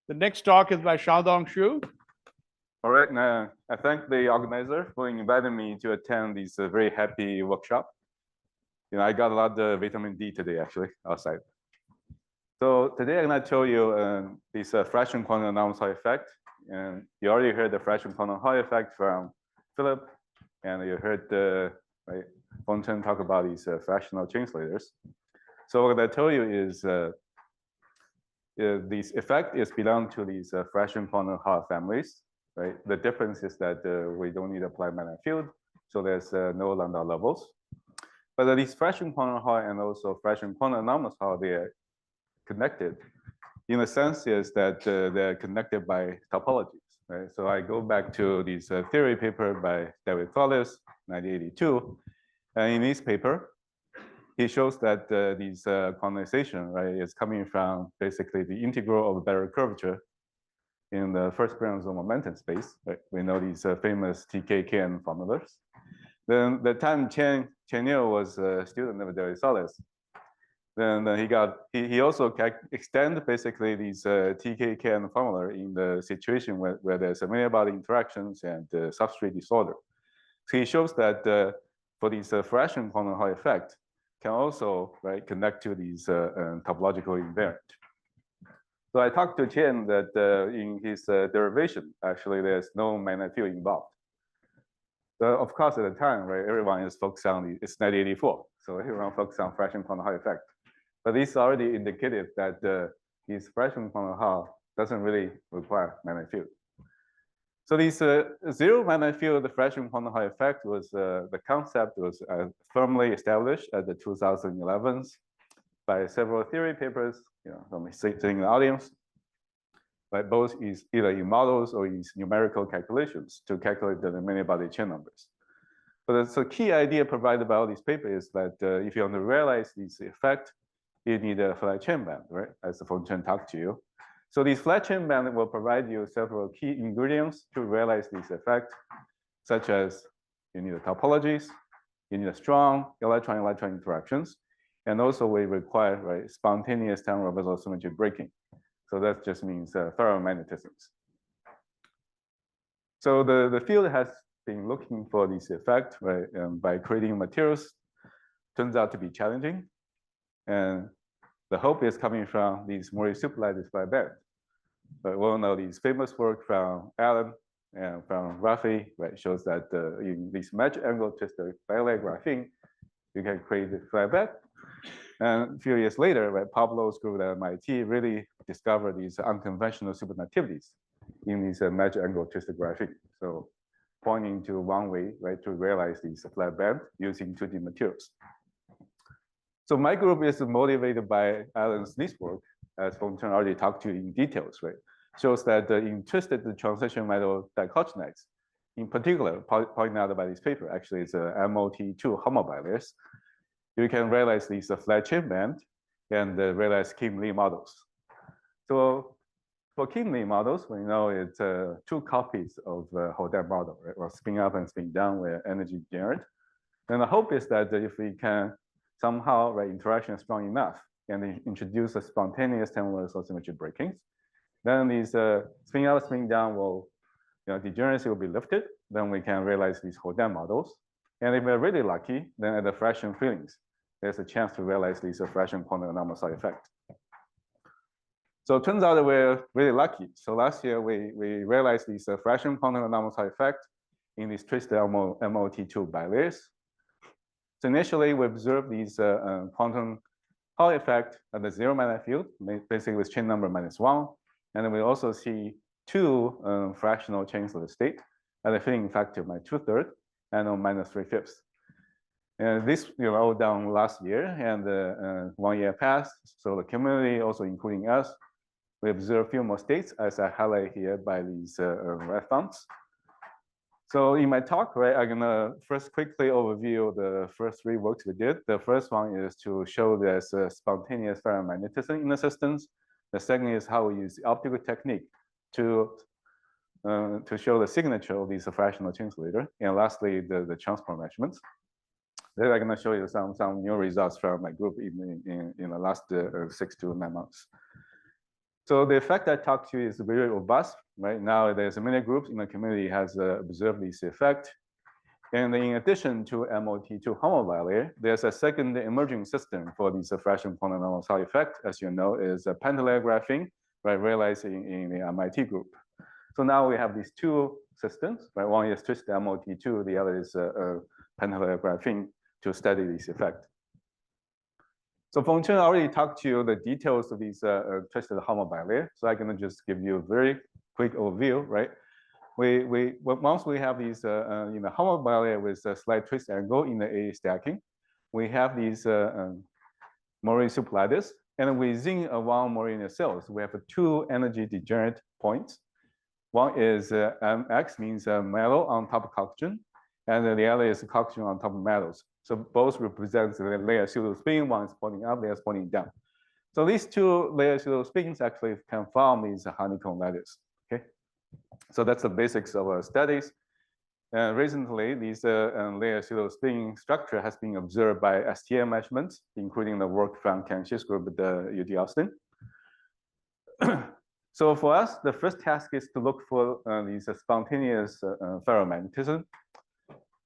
The next talk is by Xiaodong Xu. All right, now I thank the organizer for inviting me to attend this very happy workshop. I got a lot of vitamin D today, actually, outside. So today I'm going to show you this fraction quantum anomalous Hall effect. And you already heard the fraction quantum Hall effect from Philip, and you heard Feng Chen talk about these fractional translators. So what I'm going to tell you is this effect is belong to these fraction quantum Hall families. Right? The difference is that we don't need applied magnetic field, so there's no lambda levels. But these fraction quantum Hall and also fraction quantum anomalous Hall, they are connected. In a sense, is that they're connected by topologies. Right? So I go back to this theory paper by David Thales, 1982, and in this paper, he shows that this quantization, right, is coming from basically the integral of Barrow curvature in the first Brownsville momentum space. Right? We know these famous TKKN formulas. Then the time Chen Yu was a student of David Thales, then he also extend basically these TKKN formula in the situation where there's a many body interactions and substrate disorder. So he shows that for these fraction quantum Hall effect can also connect to these topological invariant. So I talked to Chen that in his derivation, actually, there's no magnetic field involved. Of course, at the time, right, everyone is focused on it's 1984, so everyone focused on fraction quantum Hall effect. But this already indicated that this fraction quantum Hall doesn't really require magnetic field. So this zero magnetic field fraction quantum Hall effect was the concept was firmly established at the 2011s by several theory papers. From sitting in the audience, but both is either in models or in numerical calculations to calculate the many body chain numbers. But the key idea provided by all these papers is that if you want to realize this effect, you need a flat chain band, right? As Feng Chen talked to you. So this flat chain band will provide you several key ingredients to realize this effect, such as you need the topologies, you need a strong electron-electron interactions, and also we require spontaneous time reversal symmetry breaking. So that just means ferromagnetisms. So the field has been looking for this effect by creating materials. Turns out to be challenging. And the hope is coming from these more superlight flat band. But we all know these famous work from Allan and from Rafi, shows that in this match angle twisted bilayer graphene, you can create a flat band. And a few years later, Pablo's group at MIT really discovered these unconventional supernativities in these match angle twisted graphene. So pointing to one way, to realize these flat band using 2D materials. So my group is motivated by Allan's this work, as Feng Chen already talked to you in details, shows that in twisted transition metal dicotonates, in particular, pointed out by this paper, actually it's a MOT2 homobilayers. You can realize these flat chain band and realize Kim-Lee models. So for Kim-Lee models, we know it's two copies of the Xiaodong model, or spin up and spin down where energy generate. And the hope is that if we can somehow interaction is strong enough and introduce a spontaneous time reversal symmetry breakings, then these spin up, spin down will, degeneracy will be lifted. Then we can realize these Xiaodong models. And if we're really lucky, then at the fraction feelings, there's a chance to realize this fraction quantum anomalous effect. So it turns out that we're really lucky. So last year, we realized this fraction quantum anomalous effect in these twisted MOT2 bilayers. So initially, we observed these quantum Hall effect at the zero magnetic field, basically with chain number -1. And then we also see two fractional chains of the state at a filling factor of -2/3 and -3/5. And this all done last year, and 1 year passed. So the community, also including us, we observed a few more states, as I highlight here by these red fonts. So in my talk, I'm gonna first quickly overview the first three works we did. The first one is to show there's a spontaneous ferromagnetism in the systems. The second is how we use the optical technique to show the signature of these fractional translator. And lastly, the transport measurements. Then I'm gonna show you some new results from my group in the last 6 to 9 months. So the effect I talked to you is very robust. Right now, there's many groups in the community has observed this effect. And in addition to MOT2 homobilayer, there's a second emerging system for this fraction polynomial side effect, as you know, is a pentalayer graphene, right, realized in the MIT group. So now we have these two systems, right? One is twisted MOT2, the other is pentalayer graphene to study this effect. So Fengchen already talked to you the details of these twisted homobilayer. So I'm going to just give you a very quick overview, right? Once we have these homobilayer with a slight twist angle in the A stacking, we have these Morin sublattice, and within one Morin cells, we have two energy degenerate points. One is MX, means metal on top of collagen, and the other is collagen on top of metals. So both represent the layer pseudo spin. One is pointing up, the other is pointing down. So these two layer pseudo spins actually can form these honeycomb lattice. Okay, so that's the basics of our studies. Recently, this layer pseudo spin structure has been observed by STM measurements, including the work from Ken Shi's group at the UT Austin. So for us, the first task is to look for these spontaneous ferromagnetism.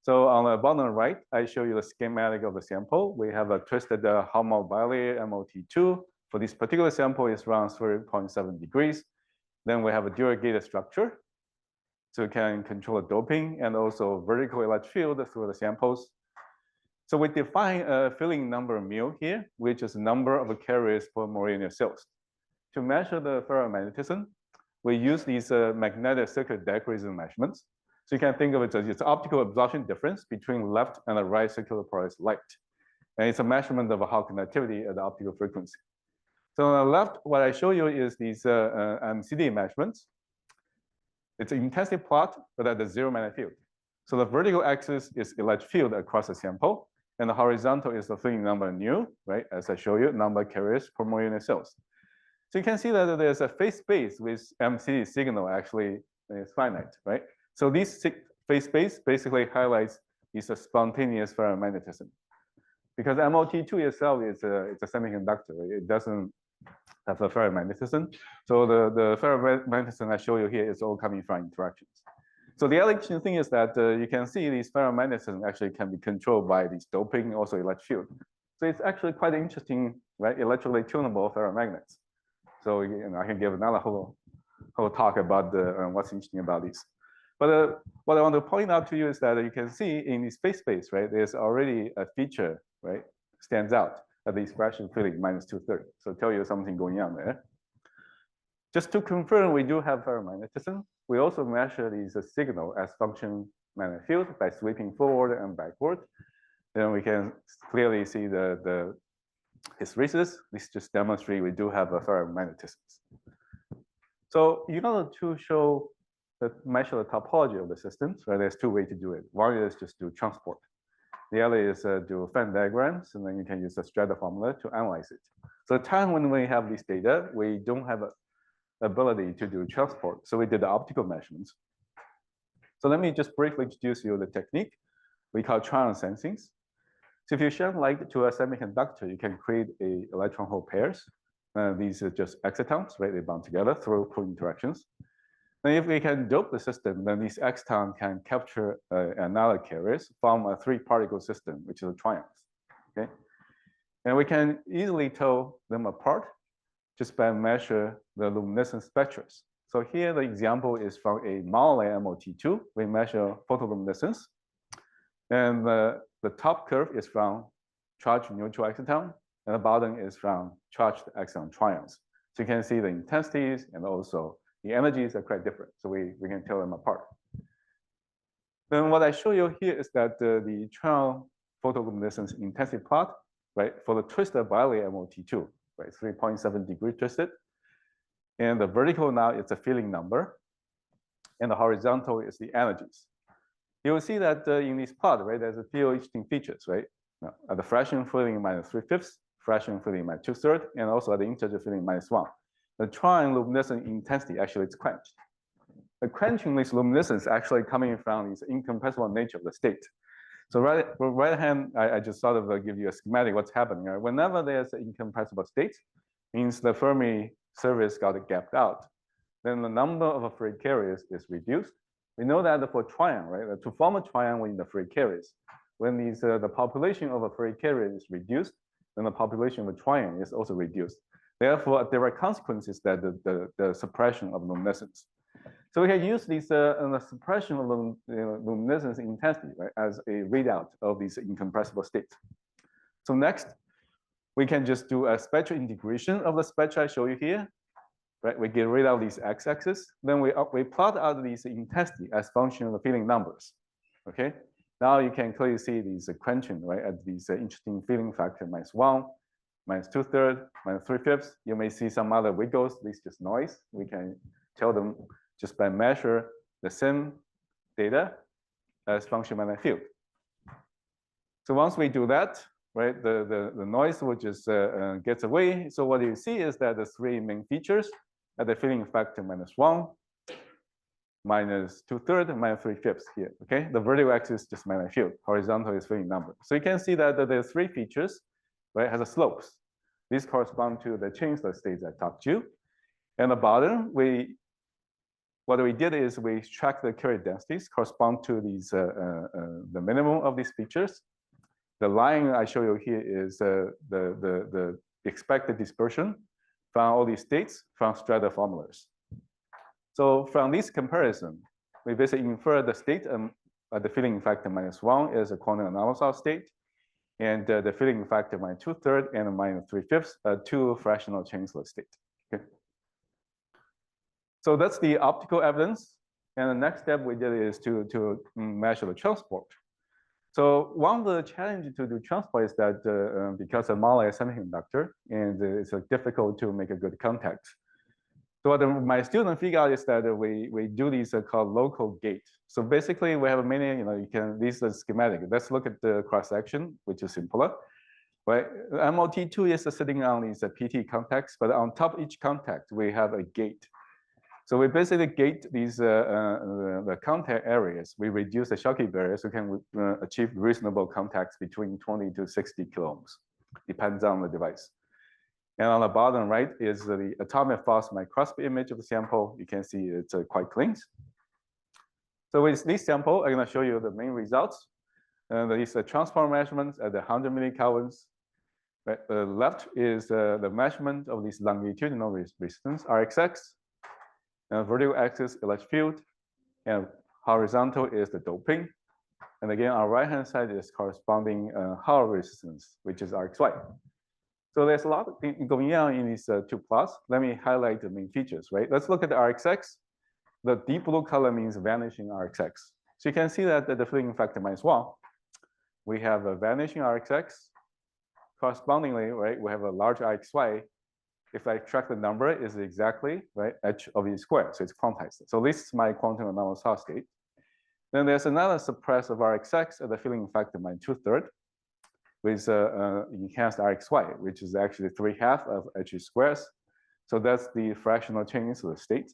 So on the bottom right, I show you the schematic of the sample. We have a twisted homobilayer MOT2. For this particular sample, it's around 3.7 degrees. Then we have a dual gated structure. So we can control the doping and also vertical electric field through the samples. So we define a filling number mu here, which is the number of carriers per Morin cells. To measure the ferromagnetism, we use these magnetic circular dichroism measurements. So you can think of it as it's optical absorption difference between left and the right circular polarized light. And it's a measurement of Hall conductivity at the optical frequency. So on the left, what I show you is these MCD measurements. It's an intensity plot, but at the zero magnetic field. So the vertical axis is electric field across the sample, and the horizontal is the filling number nu, right? As I show you, number of carriers per more unit cells. So you can see that there's a phase space with MCD signal actually is finite, right? So this phase space basically highlights this spontaneous ferromagnetism. Because MOT2 itself is it's a semiconductor, right? It doesn't have a ferromagnetism. So the ferromagnetism I show you here is all coming from interactions. So the other interesting thing is that you can see these ferromagnetism actually can be controlled by this doping, also electric field. So it's actually quite interesting, right? Electrically tunable ferromagnets. So I can give another whole talk about what's interesting about this. But what I want to point out to you is that you can see in this phase space, right? There's already a feature, right? Stands out at the expression filling -230. So tell you something going on there. Just to confirm, we do have ferromagnetism. We also measure these signal as function magnetic field by sweeping forward and backward. Then we can clearly see the hysteresis. This just demonstrates we do have a ferromagnetism. So in order to measure the topology of the systems, right? There's two ways to do it. One is just do transport. The other is do Venn diagrams, and then you can use the strata formula to analyze it. So the time when we have this data, we don't have an ability to do transport. So we did the optical measurements. So let me just briefly introduce you the technique we call trion sensing. So if you shine light to a semiconductor, you can create a electron hole pairs. These are just excitons, right? They bond together through pull interactions. And if we can dope the system, then these excitons can capture another carriers from a three-particle system, which is a trions. Okay, and we can easily tell them apart just by measure the luminescence spectra. So here the example is from a monolayer MOT2. We measure photoluminescence, and the top curve is from charged neutral exciton, and the bottom is from charged exciton trions. So you can see the intensities and also the energies are quite different, so we can tell them apart. Then what I show you here is that the trion photoluminescence intensity plot, right, for the twisted bilayer MOT2, right, 3.7 degree twisted, and the vertical now is a filling number, and the horizontal is the energies. You will see that in this plot, right, there's a few interesting features, right? Now, at the fraction filling -3/5, fraction filling -2/3, and also at the integer filling -1. The trion luminescent intensity actually is quenched. The quenching this luminescence actually coming from this incompressible nature of the state. So right hand, I just sort of give you a schematic what's happening. Right? Whenever there's an incompressible state, means the Fermi surface got gapped out, then the number of free carriers is reduced. We know that for trion, right? To form a trion, we need the free carriers. When the population of a free carrier is reduced, then the population of a trion is also reduced. Therefore, there are consequences that the suppression of luminescence. So we can use this the suppression of luminescence intensity, right, as a readout of these incompressible states. So next, we can just do a spectral integration of the spectra I show you here, right? We get rid of these x-axis, then we plot out these intensity as function of the filling numbers, okay? Now you can clearly see these quenching, right, at these interesting filling factor -1, -2/3, -3/5. You may see some other wiggles, this is just noise. We can tell them just by measure the same data as function magnetic field. So once we do that, right, the noise will just gets away. So what you see is that the three main features at the filling factor -1, -2/3, and -3/5 here. Okay, the vertical axis is just magnetic field, horizontal is filling number. So you can see that the three features, right, has a slopes. These correspond to the changeless states I talked to. And the bottom, what we did is we track the carrier densities correspond to these the minimum of these features. The line I show you here is the expected dispersion from all these states from strata formulas. So from this comparison, we basically infer the state the filling factor -1 is a quantum anomalous state, and the filling factor -2/3 and -3/5 are two fractional changeless states. Okay. So that's the optical evidence. And the next step we did is to measure the transport. So one of the challenges to do transport is that because of monoline semiconductor, and it's difficult to make a good contact. So what my student figure out is that we do these called local gate. So basically we have many, this is schematic. Let's look at the cross section, which is simpler. Right, MOT2 is sitting on these PT contacts, but on top of each contact we have a gate. So we basically gate these the contact areas. We reduce the Schottky barrier so we can achieve reasonable contacts between 20 to 60 kiloohms, depends on the device. And on the bottom right is the atomic force microscopy image of the sample. You can see it's quite clean. So with this sample, I'm going to show you the main results. These transport measurements at the 100 millikelvins. Right, the left is the measurement of this longitudinal resistance, RXX. Vertical axis, electric field, and horizontal is the doping. And again, on right hand side is corresponding Hall resistance, which is RXY. So there's a lot going on in these two plots. Let me highlight the main features, right? Let's look at the RXX. The deep blue color means vanishing RXX. So you can see that the filling factor -1, we have a vanishing RXX. Correspondingly, right, we have a large RXY. If I track the number, is exactly right h of e squared, so it's quantized. So this is my quantum anomalous Hall state. Then there's another suppress of RXX at the filling factor -2/3 with enhanced RXY, which is actually 3/2 of h e squares. So that's the fractional changes of the state.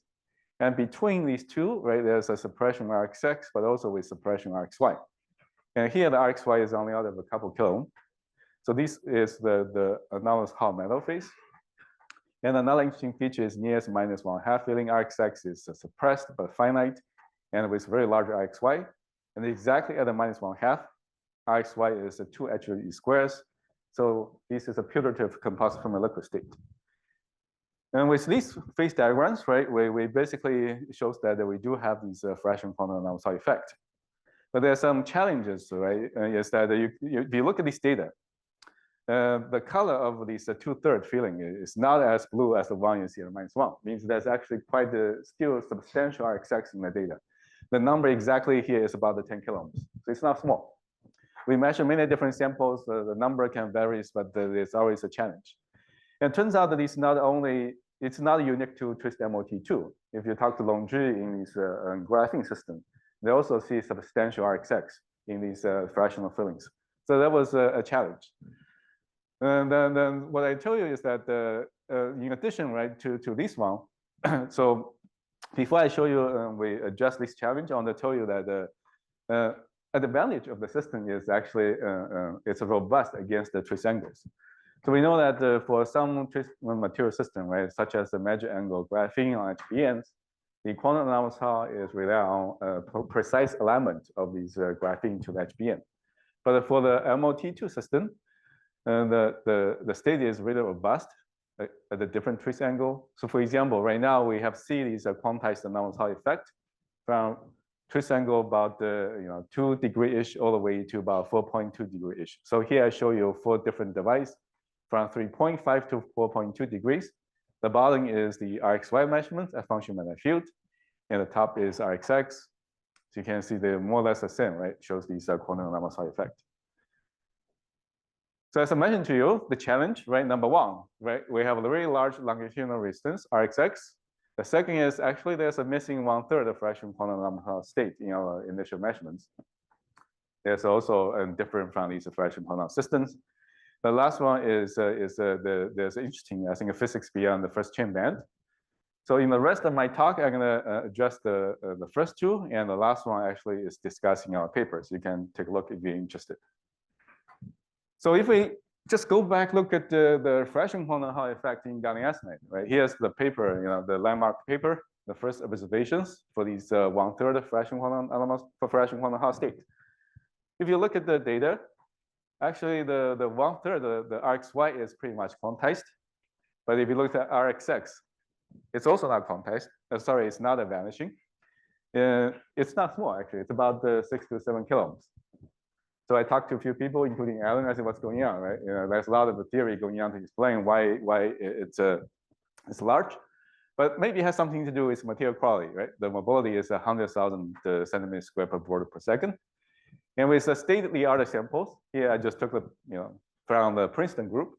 And between these two, right, there's a suppression RXX, but also with suppression RXY. And here the RXY is only out of a couple kiloohm. So this is the anomalous Hall metal phase. And another interesting feature is nearest -1/2 filling RXX is suppressed but finite and with very large RXY. And exactly at the -1/2, RXY is 2h of e squares. So this is a putative composite from a liquid state. And with these phase diagrams, right, we basically shows that we do have these fractional quantum anomalous effect. But there are some challenges, right? Is that if you look at this data, the color of this 2/3 filling is not as blue as the one you see at -1. Means there's actually quite still substantial RXX in the data. The number exactly here is about the 10 kiloohms, so it's not small. We measure many different samples. The number can vary, but there's always a challenge. And it turns out that it's not unique to twist MOT2. If you talk to Longzhi in this graphene system, they also see substantial RXX in these fractional fillings. So that was a challenge. And then what I tell you is that in addition, right, to this one, so before I show you we address this challenge, I want to tell you that the advantage of the system is actually it's robust against the twist angles. So we know that for some material system, right, such as the measure angle graphene on HBNs, the quantum anomalous Hall is rely on precise alignment of these graphene to the HBN. But for the MOT2 system, the state is really robust at a different trace angle. So for example, right now we have seen these quantized anomalous Hall effect from trace angle about 2 degree-ish all the way to about 4.2 degree-ish. So here I show you 4 different devices from 3.5 to 4.2 degrees. The bottom is the RxY measurement at function magnetic field, and the top is RxX. So you can see they're more or less the same, right? Shows these quantum anomalous Hall effect. So as I mentioned to you, the challenge, right, number 1, right, we have a very large longitudinal resistance, RxX. The second is actually there's a missing 1/3 of fraction quantum anomalous Hall state in our initial measurements. There's also different from these fraction quantum systems. The last one is there's interesting, I think, a physics beyond the first chain band. So in the rest of my talk, I'm gonna address the first 2, and the last one actually is discussing our papers. You can take a look if you're interested. So if we just go back, look at the fraction quantum Hall effect in gallium arsenide, right? Here's the paper, the landmark paper, the first observations for these 1/3 of fraction quantum anomalous for fraction quantum Hall state. If you look at the data, actually the 1/3, the RxY is pretty much quantized. But if you look at RxX, it's also not quantized. Sorry, it's not a vanishing. It's not small, actually. It's about 6 to 7 kiloohms. So I talked to a few people, including Allan. I said, "What's going on, right? There's a lot of the theory going on to explain why it's large, but maybe it has something to do with material quality, right? The mobility is 100,000 centimeters squared per board per second, and with the state-of-the-art samples here, I just took the from the Princeton group.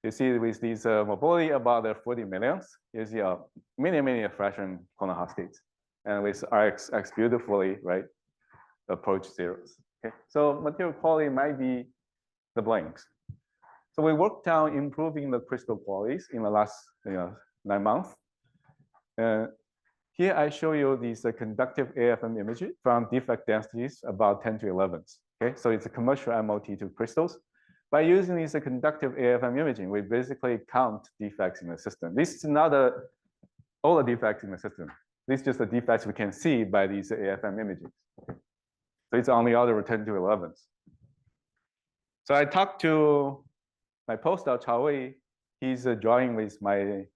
You see with these mobility about 40 millions, you see many fraction quantum Hall states, and with RxX beautifully, right, approach zeros. Okay, so material quality might be the blanks. So we worked on improving the crystal qualities in the last 9 months. Here I show you these conductive AFM images from defect densities about 10 to 11. Okay, so it's a commercial MOT2 crystals. By using these conductive AFM imaging, we basically count defects in the system. This is not all the defects in the system. This is just the defects we can see by these AFM imaging. Okay. So it's on the order of 10 to 11. So I talked to my postdoc, Chao Wei. He's drawing with my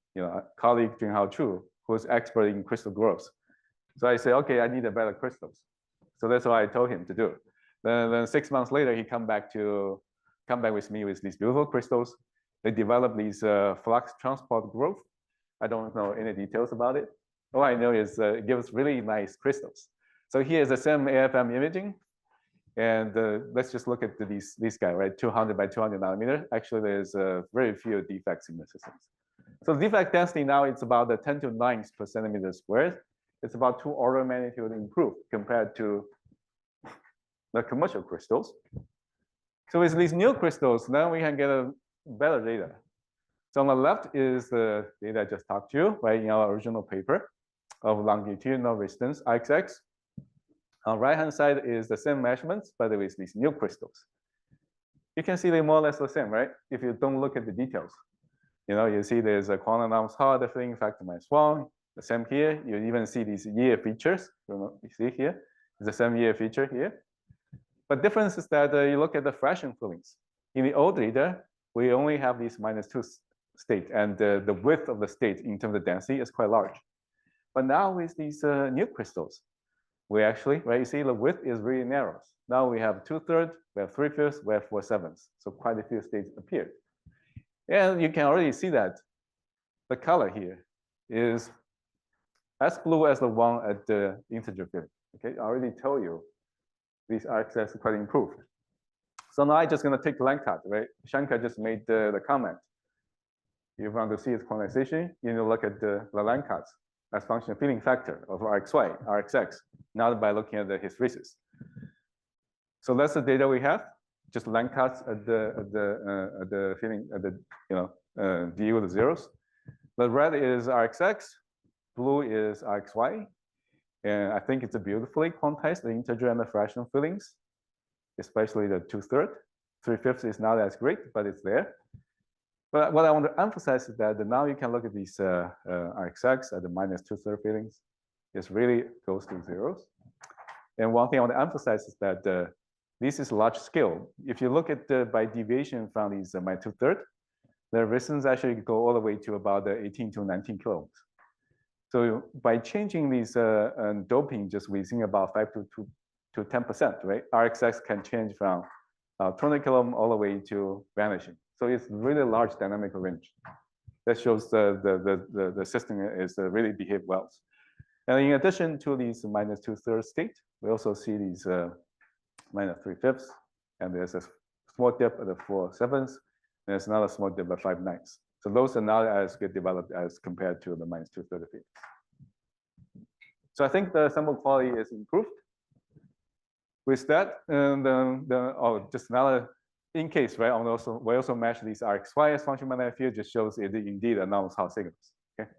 colleague, Junhao Chu, who's expert in crystal growth. So I say, okay, I need a better crystals. So that's what I told him to do. Then 6 months later, he come back with me with these beautiful crystals. They develop these flux transport growth. I don't know any details about it. All I know is it gives really nice crystals. So here's the same AFM imaging. And let's just look at this guy, right? 200 by 200 nanometer. Actually, there's very few defects in the systems. So defect density now it's about 10 to 9 per centimeter squared. It's about 2 order of magnitude improved compared to the commercial crystals. So with these new crystals, now we can get a better data. So on the left is the data I just talked to you, right, in our original paper of longitudinal resistance, XX. On the right-hand side is the same measurements, but with these new crystals. You can see they're more or less the same, right? If you don't look at the details. You see there's a quantum anomalous Hall, the filling factor -1. The same here. You even see these year features. You see here, it's the same year feature here. But difference is that you look at the fraction fillings. In the old data, we only have these -2 state, and the width of the state in terms of density is quite large. But now with these new crystals, we actually, right, you see the width is really narrow. Now we have 2/3, we have 3/5, we have 4/7. So quite a few states appeared. And you can already see that the color here is as blue as the one at the integer filling. Okay, I already told you these RxS are quite improved. So now I'm just going to take the line cut, right? Shankar just made the comment. If you want to see its quantization, you need to look at the line cuts as function of filling factor of RxY, RxX, not by looking at the hysteresis. So that's the data we have. Just line cuts at the filling at the D with the zeros. The red is RxX, blue is RxY, and I think it's a beautifully quantized the integer and the fractional fillings, especially the 2/3. 3/5 is not as great, but it's there. But what I want to emphasize is that now you can look at these RxX at the minus 2/3 feelings. It really goes to zeros. And one thing I want to emphasize is that this is large scale. If you look at by deviation from these minus 2/3, the resistance actually go all the way to about 18 to 19 kiloohms. So by changing these doping just within about 5 to 10%, right? RxX can change from 20 kiloohm all the way to vanishing. So it's really large dynamic range. That shows the system is really behave well. And in addition to these minus 2/3 state, we also see these minus 3/5, and there's a small dip at the 4/7, and there's another small dip at 5/9. So those are not as good developed as compared to the minus 2/3 feet. So I think the sample quality is improved. With that, and just another in case, right? We also measure these RxY as function magnetic field, just shows it indeed anomalous Hall signals. Okay.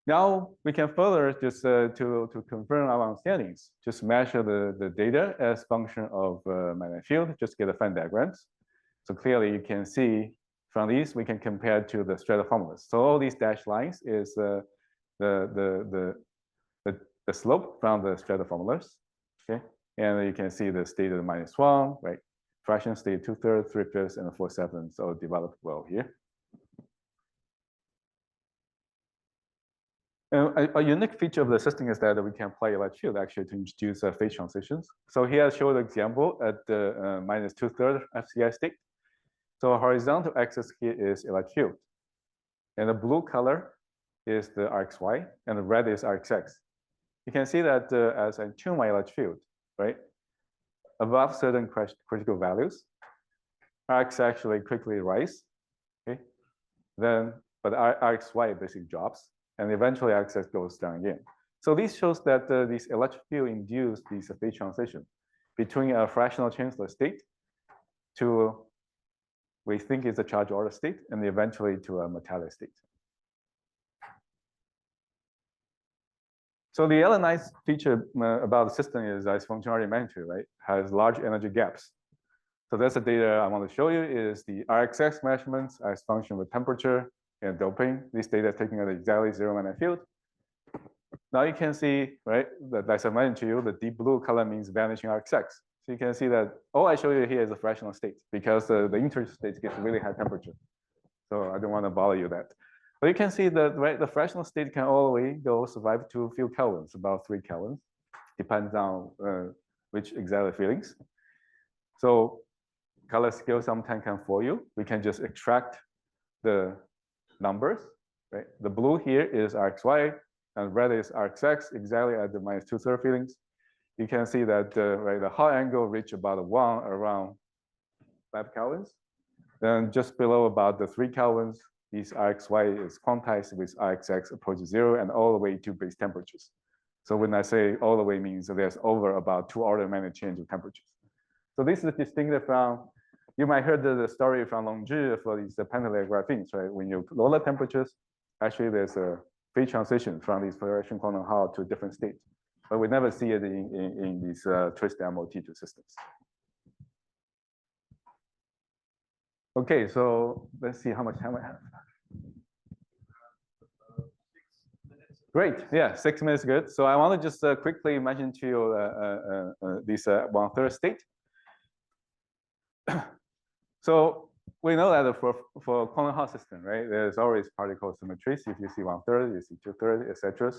Now we can further just to confirm our understandings, just measure the data as function of magnetic field, just get the Venn diagrams. So clearly you can see from these we can compare to the strata formulas. So all these dashed lines is the slope from the strata formulas. Okay, and you can see the state of -1, right? Fraction state 2/3, 3/5, and 4/7 all developed well here. A unique feature of the system is that we can apply electric field actually to introduce phase transitions. So here I showed an example at the -2/3 FCI state. So horizontal axis here is electric field, and the blue color is the RxY, and the red is RxX. You can see that as I tune my electric field, right, above certain critical values, Rx actually quickly rise. Okay, then but RxY basically drops, and eventually RxX goes down again. So this shows that this electric field induced this phase transition between a fractional chancellor state to we think is a charge order state, and eventually to a metallic state. So the other nice feature about the system is, as function already mentioned, right, has large energy gaps. So that's the data I want to show you is the RxX measurements as function with temperature and doping. This data is taken at exactly 0 magnetic field. Now you can see, right, that as I mentioned to you, the deep blue color means vanishing RxX. So you can see that all I show you here is a fractional state because the interstate gets really high temperature. So I don't want to bother you that. But you can see that, right, the fractional state can all the way go survive to a few kelvins, about 3 kelvins, depends on which exact feelings. So color scale sometimes can fool you. We can just extract the numbers, right? The blue here is RxY, and red is RxX, exactly at the -2/3 feelings. You can see that right, the Hall angle reach about 1 around 5 kelvins. Then just below about the 3 kelvins, this RxY is quantized with RxX approaching 0 and all the way to base temperatures. So when I say all the way means that there's over about 2 order of magnitude change of temperatures. So this is distinct from, you might heard the story from Longzhi for these pentalayer graphene, right? When you lower temperatures, actually there's a phase transition from these fluorescent quantum Hall to a different state. But we never see it in these twist MOT2 systems. Okay, so let's see how much time I have. Great, yeah, 6 minutes good. So I want to just quickly mention to you this 1/3 state. So we know that for quantum Hall system, right, there's always particle symmetries. If you see 1/3, you see 2/3, etc.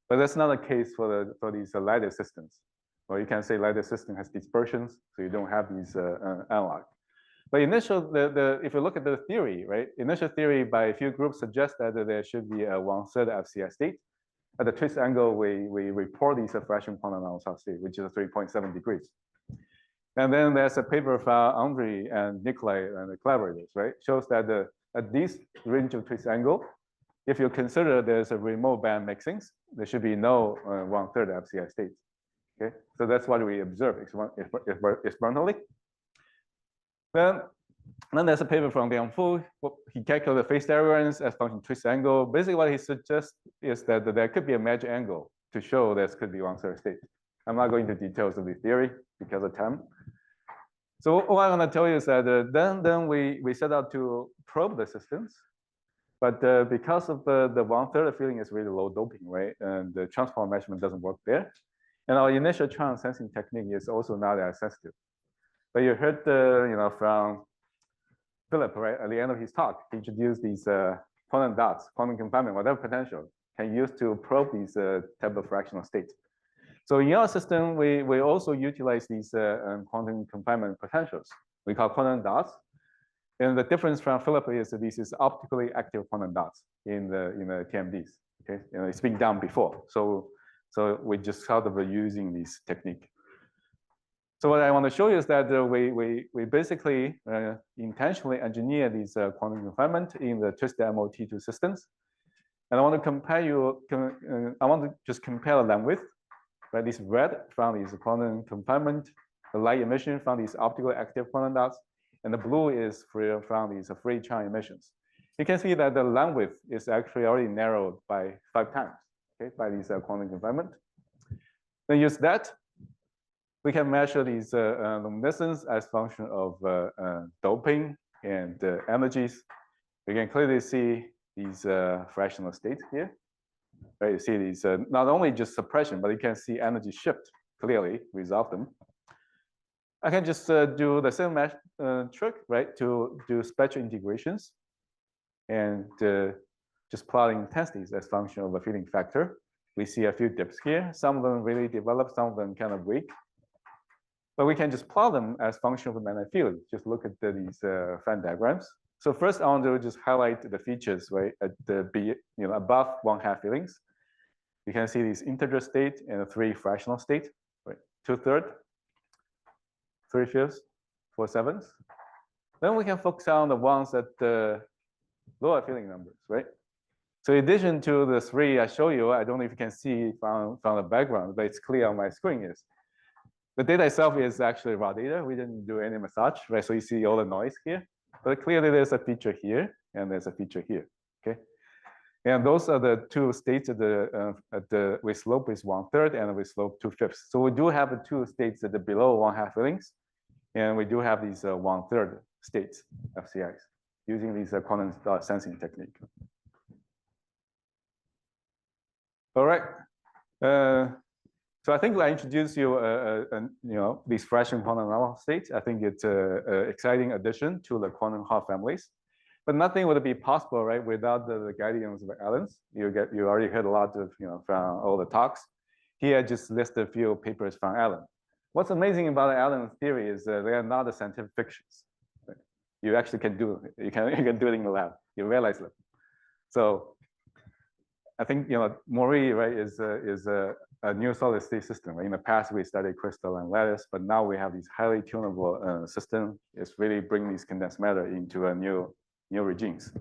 But that's not the case for these lattice systems. Or you can say lattice system has dispersions, so you don't have these analog. But if you look at the theory, right, initial theory by a few groups suggests that there should be a 1/3 FCI state. At the twist angle, we report these fraction quantum anomalous state, which is 3.7 degrees. And then there's a paper from Andre and Nikolai and the collaborators, right, shows that at this range of twist angle, if you consider there's a remote band mixings, there should be no 1/3 FCI states. Okay, so that's what we observe experimentally. Then there's a paper from Liang Fu. He calculated phase divergence as function twist angle. Basically, what he suggests is that there could be a magic angle to show there could be 1/3 state. I'm not going into details of the theory because of time. So what I want to tell you is that then we set out to probe the systems, but because of the 1/3 feeling is really low doping, right? And the transform measurement doesn't work there. And our initial chance sensing technique is also not as sensitive. But you heard from Philip, right? At the end of his talk, he introduced these quantum dots, quantum confinement, whatever potential can use to probe these type of fractional states. So in our system, we also utilize these quantum confinement potentials. We call quantum dots. And the difference from Philip is that this is optically active quantum dots in the TMDs. Okay, it's been done before. So we just sort of using this technique. So what I want to show you is that we basically intentionally engineer these quantum confinement in the twisted MOT2 systems. And I want to just compare them with, right? This red from these quantum confinement, the light emission from these optically active quantum dots, and the blue is from these free Chang emissions. You can see that the line width is actually already narrowed by 5 times, okay, by these quantum confinement. Then use that. We can measure these luminescence as function of doping and energies. You can clearly see these fractional states here. Right, you see these not only just suppression, but you can see energy shift clearly, resolve them. I can just do the same trick, right, to do spectral integrations and just plotting intensities as function of a filling factor. We see a few dips here. Some of them really develop, some of them kind of weak. But we can just plot them as function of the magnetic field. Just look at these Venn diagrams. So first, I want to just highlight the features, right, at the above 1/2 fillings. You can see these integer state and 3 fractional state, right? 2/3, 3/5, 4/7. Then we can focus on the ones at the lower filling numbers, right? So in addition to the 3 I show you, I don't know if you can see from the background, but it's clear on my screen is the data itself is actually raw data. We didn't do any massage, right? So you see all the noise here, but clearly there's a feature here and there's a feature here, okay? And those are the 2 states with slope is 1/3 and with slope 2/5. So we do have the 2 states at the below 1/2 fillings, and we do have these 1/3 states FCIs using these quantum sensing technique. All right. So I think I introduced you, these fractional quantum anomaly states. I think it's an exciting addition to the quantum Hall families. But nothing would be possible, right, without the guidance of Allan. You already heard a lot of, from all the talks. Here, I just list a few papers from Allan. What's amazing about Allan's theory is they are not the scientific fictions. Right? You actually can do it. You can do it in the lab. You realize that. So I think Mori, right, is a new solid state system. Right? In the past, we studied crystal and lattice, but now we have these highly tunable system. It's really bringing these condensed matter into a new regimes.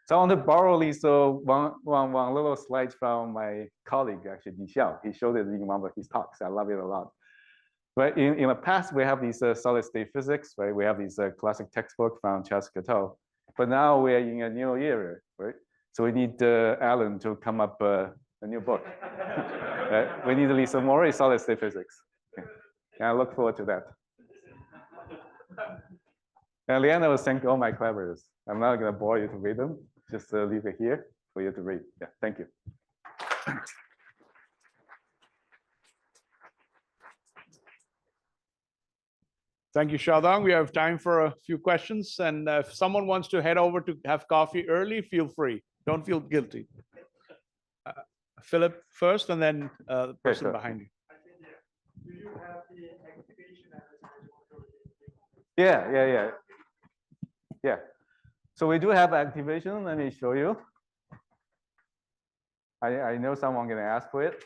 So I want to borrow these one little slide from my colleague, actually, Di Xiao. He showed it in one of his talks. I love it a lot. Right, in the past, we have these solid state physics, right? We have these classic textbook from Charles Cateau, but now we are in a new era, right? So we need Allan to come up a new book. Right? We need at least some more solid state physics. Okay. And I look forward to that. And at the end, I will thank all my collaborators. I'm not going to bore you to read them. Just leave it here for you to read. Yeah, thank you. Thank you, Xiaodong. We have time for a few questions. And if someone wants to head over to have coffee early, feel free. Don't feel guilty. Philip first, and then the person behind you. Do you have the activation Yeah. So we do have activation. Let me show you. I know someone going to ask for it.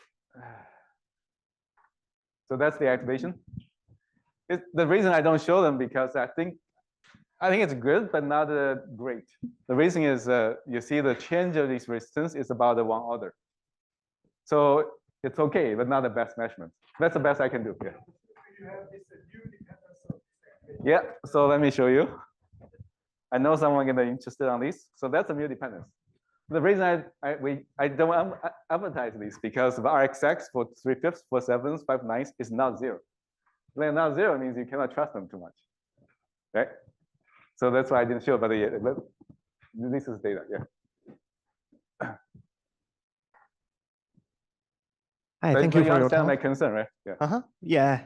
So that's the activation. The reason I don't show them because I think it's good, but not great. The reason is you see the change of this resistance is about 1 order. So it's okay, but not the best measurement. That's the best I can do here. You have this new dependence of this. Yeah, so let me show you. I know someone going to be interested on this. So that's a mu dependence. The reason I don't advertise this because the RXX for 3/5, 4/7, 5/9 is not 0. When not 0 means you cannot trust them too much. right? So that's why I didn't show, but this is data, yeah. Hi, But thank you for your understand my talk. concern, right? Yeah. Yeah.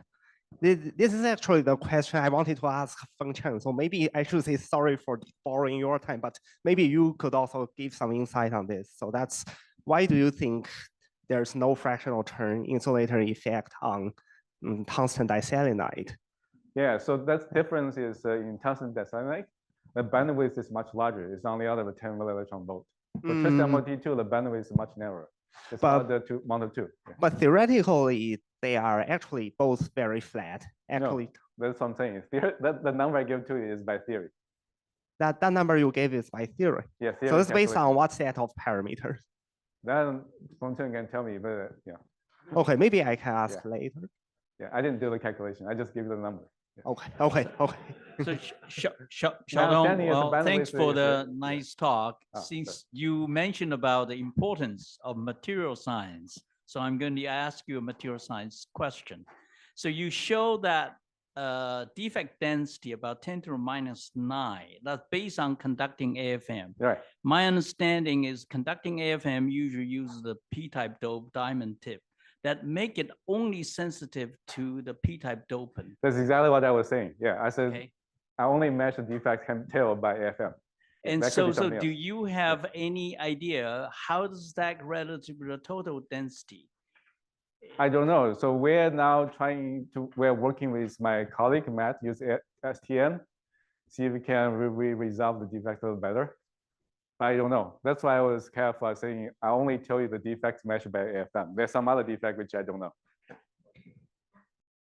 This is actually the question I wanted to ask Feng Chen. So maybe I should say sorry for borrowing your time, but maybe you could also give some insight on this. So that's why do you think there's no fractional turn insulator effect on tungsten diselenide? Yeah, so that's difference is in tungsten diselenide, the bandwidth is much larger. It's on the order of 10 millielectron volt. For tristan MOT2, the bandwidth is much narrower. It's order to 1 to 2. Yeah. But theoretically, they are actually both very flat. Actually, No, that's what I'm saying. The number I give to you is by theory. that number you gave is by theory. Yeah, So it's based on calculation. what set of parameters? Then Feng can tell me, but yeah. Okay, maybe I can ask later. Yeah, I didn't do the calculation. I just give you the number. Yeah. Okay. So My understanding Xiaodong, is the well, thanks bandwidth for is, the nice talk. Ah, Since you mentioned about the importance of material science, so I'm going to ask you a material science question. So you show that defect density about 10 to the minus 9. That's based on conducting AFM. Right. My understanding is conducting AFM usually uses the P-type dope diamond tip that make it only sensitive to the P-type dopant. That's exactly what I was saying. Yeah, I said Okay. I only measure defect can tell by AFM. And That could be so something do else. you have any idea how does that relative to the total density? I don't know. So we're now we're working with my colleague, Matt, use STM, see if we can resolve the defect a little better. I don't know. That's why I was careful saying I only tell you the defects measured by AFM. There's some other defect which I don't know.